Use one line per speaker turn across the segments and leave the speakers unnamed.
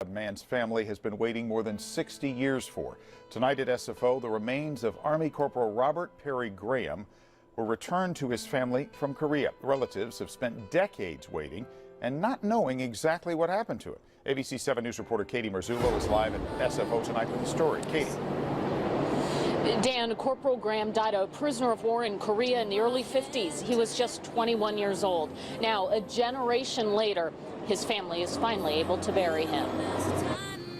A man's family has been waiting more than 60 years for. Tonight at SFO, the remains of Army Corporal Robert Perry Graham were returned to his family from Korea. Relatives have spent decades waiting and not knowing exactly what happened to him. ABC 7 News reporter Katie Marzullo is live at SFO tonight with the story. Katie.
Dan, Corporal Graham died a prisoner of war in Korea in the early 50s. He was just 21 years old. Now, a generation later, his family is finally able to bury him.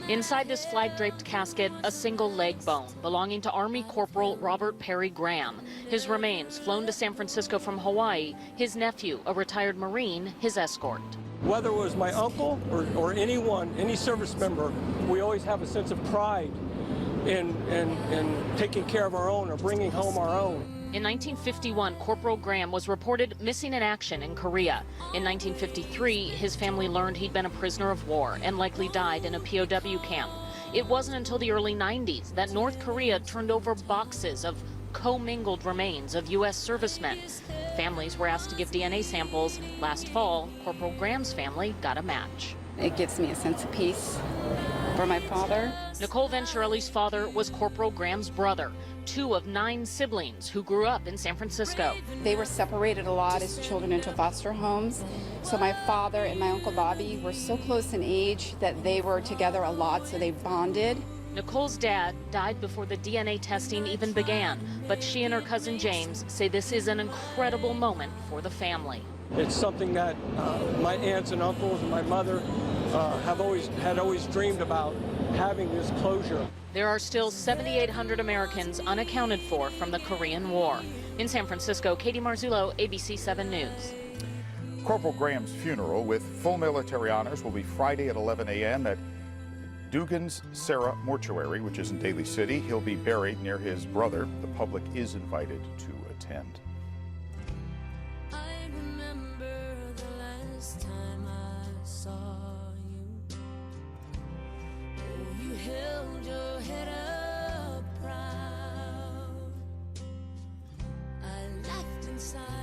Inside this flag-draped casket, a single leg bone belonging to Army Corporal Robert Perry Graham. His remains flown to San Francisco from Hawaii. His nephew, a retired Marine, his escort.
Whether it was my uncle or anyone, any service member, we always have a sense of pride in taking care of our own or bringing home our own.
In 1951, Corporal Graham was reported missing in action in Korea. In 1953, his family learned he'd been a prisoner of war and likely died in a POW camp. It wasn't until the early 90s that North Korea turned over boxes of commingled remains of U.S. servicemen. Families were asked to give DNA samples. Last fall, Corporal Graham's family got a match.
It gives me a sense of peace for my father.
Nicole Venturelli's father was Corporal Graham's brother, 2 of 9 siblings who grew up in San Francisco.
They were separated a lot as children into foster homes. So my father and my Uncle Bobby were so close in age that they were together a lot, so they bonded.
Nicole's dad died before the DNA testing even began, but she and her cousin James say this is an incredible moment for the family.
It's something that my aunts and uncles and my mother had always dreamed about, having this closure.
There are still 7,800 Americans unaccounted for from the Korean War. In San Francisco, Katie Marzullo, ABC 7 News.
Corporal Graham's funeral with full military honors will be Friday at 11 a.m. at Dugan's Sarah Mortuary, which is in Daly City. He'll be buried near his brother. The public is invited to attend.
I remember the last time I saw you. Oh, you held your head up proud. I laughed inside.